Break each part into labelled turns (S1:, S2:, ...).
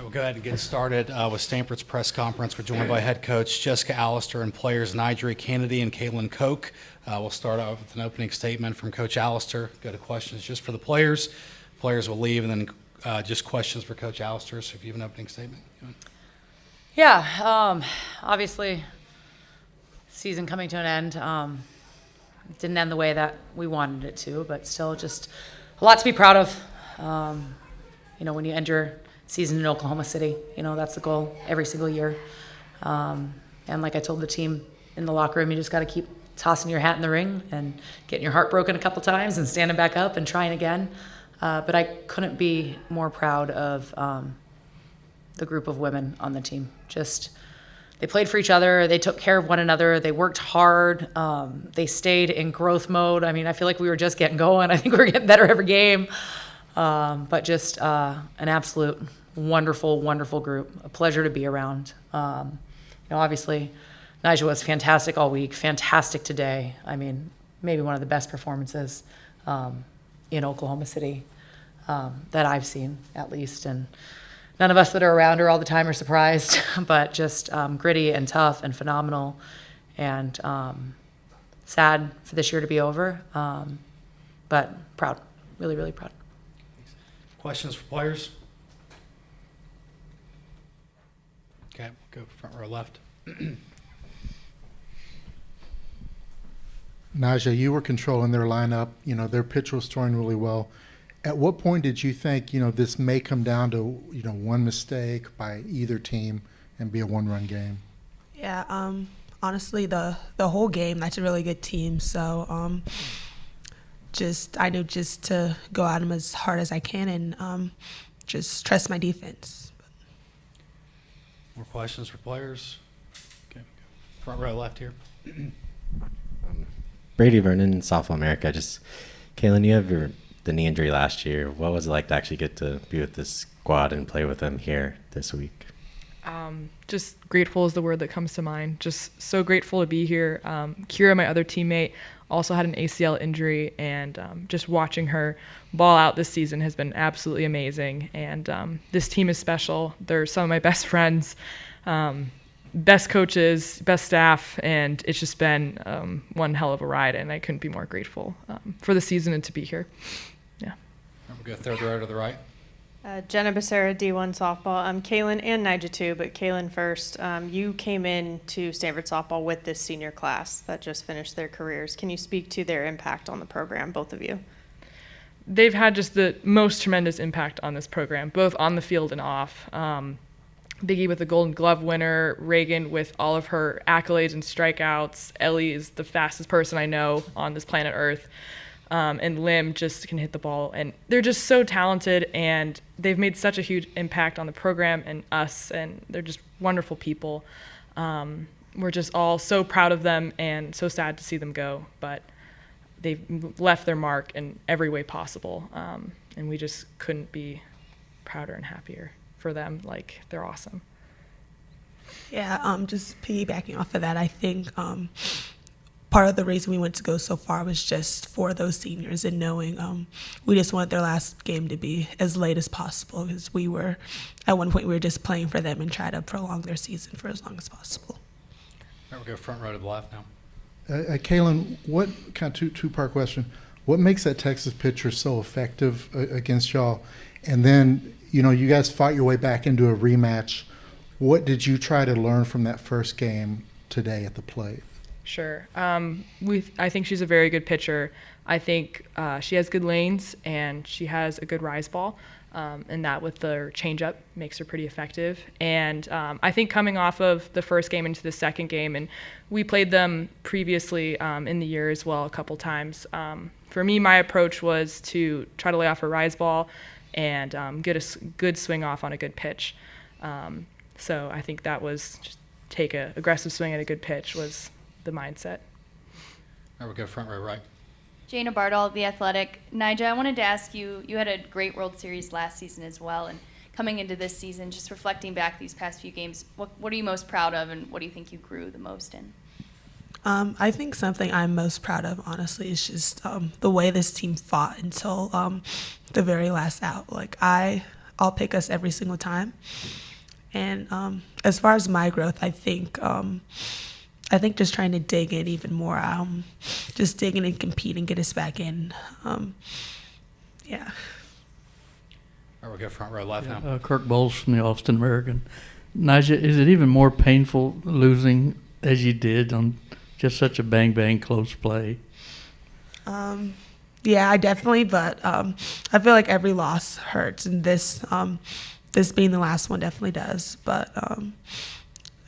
S1: We'll go ahead and get started with Stanford's press conference. We're joined by head coach Jessica Alistair and players Nigel Kennedy and Caitlin Koch. We'll start out with an opening statement from Coach Alistair. Go to questions just for the players. Players will leave, and then just questions for Coach Alistair. So if you have an opening statement.
S2: Yeah, obviously, season coming to an end. Didn't end the way that we wanted it to, but still just a lot to be proud of. When you end your season in Oklahoma City, that's the goal every single year. And like I told the team in the locker room, you just got to keep tossing your hat in the ring and getting your heart broken a couple times and standing back up and trying again. But I couldn't be more proud of the group of women on the team. They played for each other. They took care of one another. They worked hard. They stayed in growth mode. I mean, I feel like we were just getting going. I think we were getting better every game. But just an absolute wonderful, wonderful group. A pleasure to be around. Obviously, Nigel was fantastic all week, fantastic today. I mean, maybe one of the best performances in Oklahoma City that I've seen, at least. And none of us that are around her all the time are surprised, but just gritty and tough and phenomenal, and sad for this year to be over, but proud, really, really proud.
S1: Questions for players? Okay, we'll go front row left.
S3: Naja, you were controlling their lineup. Their pitch was throwing really well. At what point did you think, this may come down to, one mistake by either team and be a one-run game?
S4: Yeah, honestly, the whole game, that's a really good team. So I knew just to go at them as hard as I can and just trust my defense.
S1: More questions for players? Okay, front row left here.
S5: Brady Vernon, Softball America. Caitlin, you have the knee injury last year. What was it like to actually get to be with this squad and play with them here this week?
S6: Just grateful is the word that comes to mind. Just so grateful to be here. Kira, my other teammate, also had an ACL injury, and just watching her ball out this season has been absolutely amazing. And this team is special. They're some of my best friends, best coaches, best staff, and it's just been one hell of a ride, and I couldn't be more grateful for the season and to be here. Yeah.
S1: We'll go third row to the right.
S7: Jenna Becerra, D1 softball. Kaylin and Nija too, but Kaylin first. You came in to Stanford softball with this senior class that just finished their careers. Can you speak to their impact on the program, both of you?
S6: They've had just the most tremendous impact on this program, both on the field and off. Biggie with the Golden Glove winner, Reagan with all of her accolades and strikeouts. Ellie is the fastest person I know on this planet Earth. And Lim just can hit the ball. And they're just so talented, and they've made such a huge impact on the program and us, and they're just wonderful people. We're just all so proud of them and so sad to see them go, but they've left their mark in every way possible. And we just couldn't be prouder and happier for them. Like, they're awesome.
S4: Yeah, just piggybacking off of that, I think part of the reason we went to go so far was just for those seniors and knowing we just wanted their last game to be as late as possible, because at one point we were just playing for them and try to prolong their season for as long as possible.
S1: All right, we'll go front row to the left now.
S3: Kaylin, what kind of two-part question? What makes that Texas pitcher so effective against y'all? And then, you guys fought your way back into a rematch. What did you try to learn from that first game today at the plate?
S6: Sure. I think she's a very good pitcher. I think she has good lanes, and she has a good rise ball, and that with the changeup makes her pretty effective. And I think coming off of the first game into the second game, and we played them previously in the year as well a couple times. For me, my approach was to try to lay off a rise ball and get a good swing off on a good pitch. So I think that was just take an aggressive swing at a good pitch was the mindset.
S1: All right, we'll go front row right.
S8: Jana Bardall, The Athletic. Nija, I wanted to ask you, you had a great World Series last season as well, and coming into this season, just reflecting back these past few games, what are you most proud of, and what do you think you grew the most in?
S4: I think something I'm most proud of, honestly, is just the way this team fought until the very last out. Like, I I'll pick us every single time. And as far as my growth, I think just trying to dig in even more, just dig in and compete and get us back in. Yeah.
S1: All right, we'll go front row left now.
S9: Kirk Bowles from the Austin American. Nyjah, is it even more painful losing as you did on just such a bang close play?
S4: Yeah, I definitely, but I feel like every loss hurts, and this being the last one definitely does. But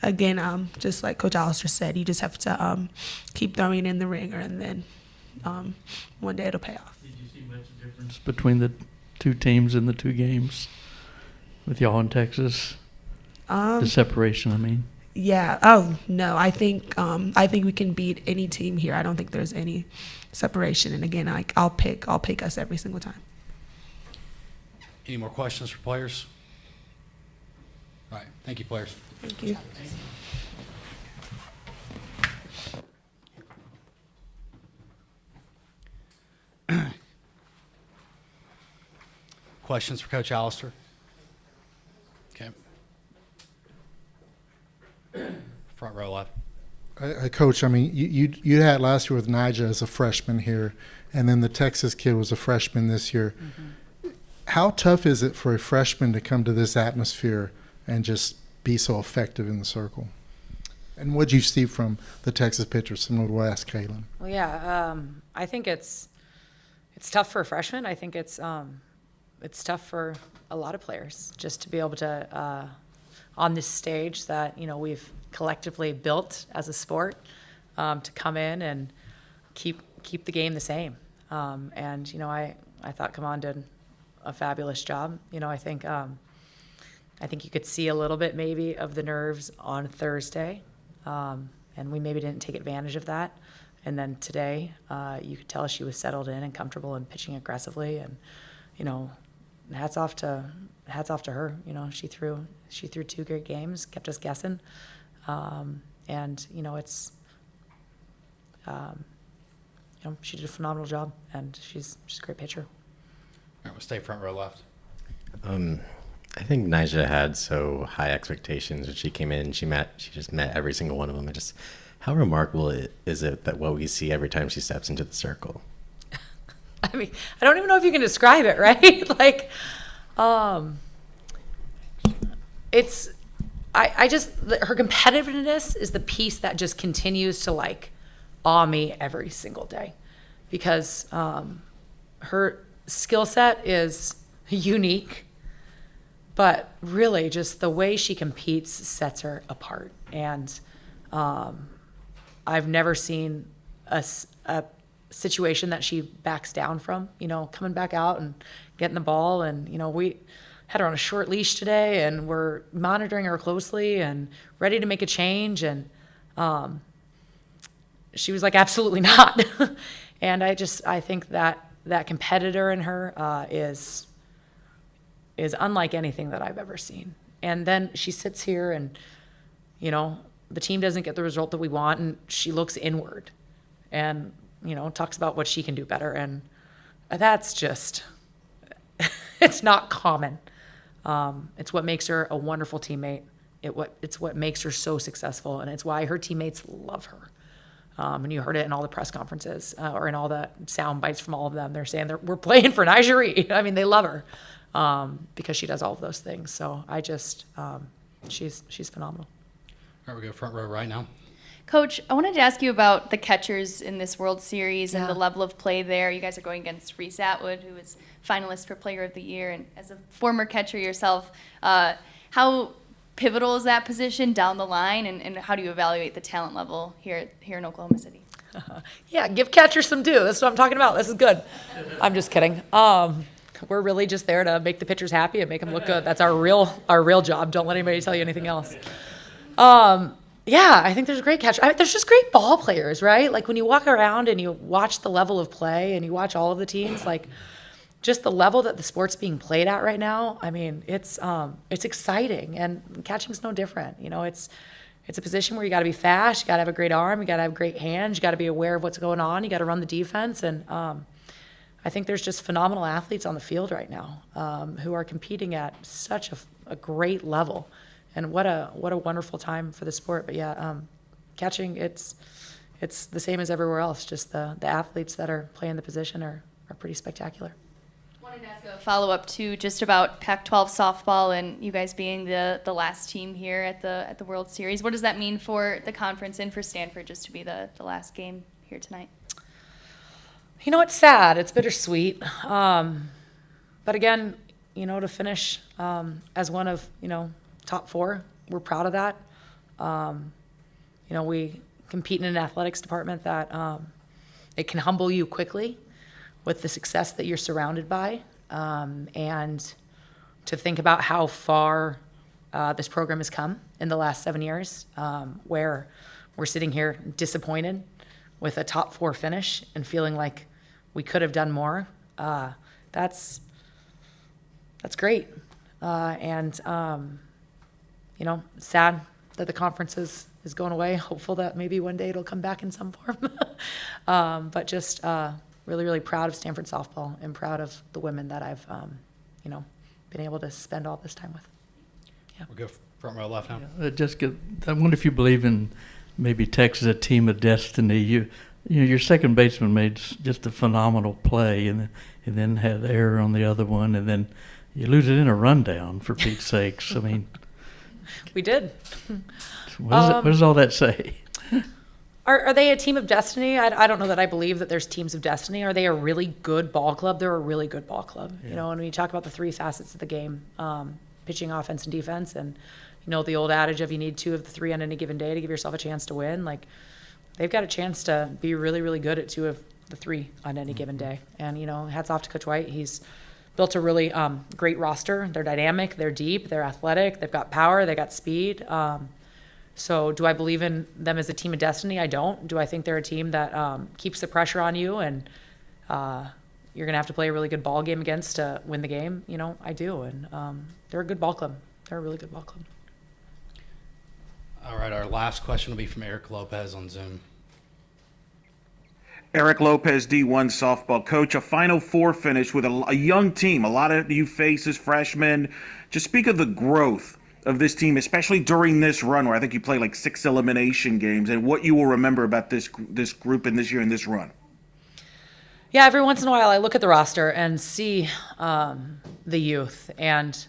S4: again, just like Coach Alistair said, you just have to keep throwing it in the ringer, and then one day it'll pay off.
S9: Did you see much difference between the two teams in the two games with y'all in Texas? The separation, I mean.
S4: Yeah. Oh no, I think we can beat any team here. I don't think there's any separation. And again, I'll pick us every single time.
S1: Any more questions for players? All right. Thank you, players.
S4: Thank you.
S1: Questions for Coach Alistair? Okay. Front row left.
S3: Coach, I mean, you had last year with Nyjah as a freshman here, and then the Texas kid was a freshman this year. Mm-hmm. How tough is it for a freshman to come to this atmosphere and just be so effective in the circle? And what did you see from the Texas pitchers, similar to what I asked Kaylin?
S2: Well, yeah, I think it's tough for a freshman. I think it's tough for a lot of players just to be able to on this stage that we've collectively built as a sport to come in and keep the game the same. And I thought Kaman did a fabulous job. I think you could see a little bit maybe of the nerves on Thursday, and we maybe didn't take advantage of that. And then today, you could tell she was settled in and comfortable and pitching aggressively. And hats off to her. She threw 2 great games, kept us guessing. And it's she did a phenomenal job, and she's a great pitcher.
S1: All right, we'll stay front row left.
S5: I think Nyjah had so high expectations when she came in. She just met every single one of them. How remarkable is it that what we see every time she steps into the circle?
S2: I mean, I don't even know if you can describe it, right? Like, it's, I just, her competitiveness is the piece that just continues to awe me every single day, because her skill set is unique, but really just the way she competes sets her apart. And I've never seen a situation that she backs down from, coming back out and getting the ball. And, we had her on a short leash today, and we're monitoring her closely and ready to make a change. And she was like, absolutely not. And I think that competitor in her is unlike anything that I've ever seen. And then she sits here and, the team doesn't get the result that we want, and she looks inward and, talks about what she can do better. And that's just, it's not common. It's what makes her a wonderful teammate. It's what makes her so successful, and it's why her teammates love her. And you heard it in all the press conferences or in all the sound bites from all of them. They're saying we're playing for Nyjah. I mean, they love her because she does all of those things. So she's phenomenal.
S1: All right, we go front row right now.
S8: Coach, I wanted to ask you about the catchers in this World Series and
S2: Yeah.
S8: the level of play there. You guys are going against Reese Atwood, who was finalist for Player of the Year. And as a former catcher yourself, how pivotal is that position down the line, and how do you evaluate the talent level here in Oklahoma City?
S2: Yeah, give catchers some due. That's what I'm talking about. This is good. I'm just kidding. We're really just there to make the pitchers happy and make them look good. That's our real job. Don't let anybody tell you anything else. Yeah, I think there's great catchers. There's just great ball players, right? Like when you walk around and you watch the level of play and you watch all of the teams, just the level that the sport's being played at right now. I mean, it's exciting, and catching's no different. It's a position where you got to be fast, you got to have a great arm, you got to have great hands, you got to be aware of what's going on, you got to run the defense, and I I think there's just phenomenal athletes on the field right now who are competing at such a great level. And what a wonderful time for the sport. But yeah, catching, it's the same as everywhere else. Just the athletes that are playing the position are pretty spectacular.
S8: Wanted to ask a follow-up too, just about Pac-12 softball and you guys being the last team here at the World Series. What does that mean for the conference and for Stanford just to be the last game here tonight?
S2: You know, it's sad. It's bittersweet. But again, you know, to finish as one of, you know, top 4, we're proud of that. You know, we compete in an athletics department that it can humble you quickly with the success that you're surrounded by. And to think about how far this program has come in the last 7 years, where we're sitting here disappointed with a top 4 finish and feeling like we could have done more. That's great. You know, sad that the conference is going away. Hopeful that maybe one day it'll come back in some form. But just really, really proud of Stanford softball and proud of the women that I've, you know, been able to spend all this time with. Yeah.
S1: We'll go front row left now.
S9: I wonder if you believe in maybe Texas a team of destiny. You know, your second baseman made just a phenomenal play, and then had error on the other one, and then you lose it in a rundown, for Pete's sakes. I mean,
S2: We did.
S9: what does all that say?
S2: Are they a team of destiny? I don't know that I believe that there's teams of destiny. Are they a really good ball club? They're a really good ball club.
S9: Yeah.
S2: You know, and when you talk about the 3 facets of the game, pitching, offense, and defense, and, you know, the old adage of you need 2 of the 3 on any given day to give yourself a chance to win, like, they've got a chance to be really, really good at 2 of the 3 on any given day. And, you know, hats off to Coach White. He's built a really great roster. They're dynamic, they're deep, they're athletic, they've got power, they got speed. So do I believe in them as a team of destiny? I don't. Do I think they're a team that keeps the pressure on you and you're going to have to play a really good ball game against to win the game? You know, I do. And they're a good ball club. They're a really good ball club.
S1: All right, our last question will be from Eric Lopez on Zoom.
S10: Eric Lopez, D1 softball coach, a Final Four finish with a young team, a lot of new faces, freshmen. Just speak of the growth of this team, especially during this run where I think you played like 6 elimination games, and what you will remember about this group and this year and this run.
S2: Yeah, every once in a while I look at the roster and see the youth, and,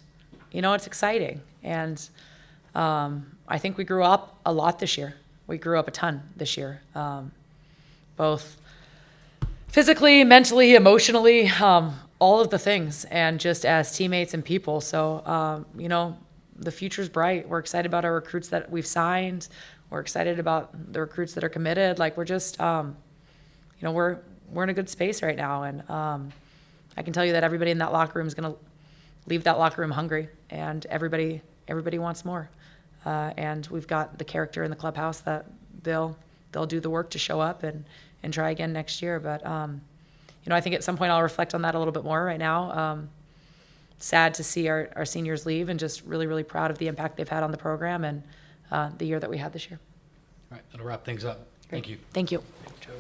S2: you know, it's exciting. And I think we grew up a lot this year. We grew up a ton this year, both physically, mentally, emotionally, all of the things, and just as teammates and people. So, you know, the future's bright. We're excited about our recruits that we've signed. We're excited about the recruits that are committed. Like, we're just, you know, we're in a good space right now. And I can tell you that everybody in that locker room is going to leave that locker room hungry, and everybody wants more. And we've got the character in the clubhouse that they'll do the work to show up and try again next year. But, you know, I think at some point I'll reflect on that a little bit more. Right now, sad to see our seniors leave, and just really, really proud of the impact they've had on the program and the year that we had this year.
S1: All right, that'll wrap things up. Thank you.
S2: Thank you.
S1: Joe.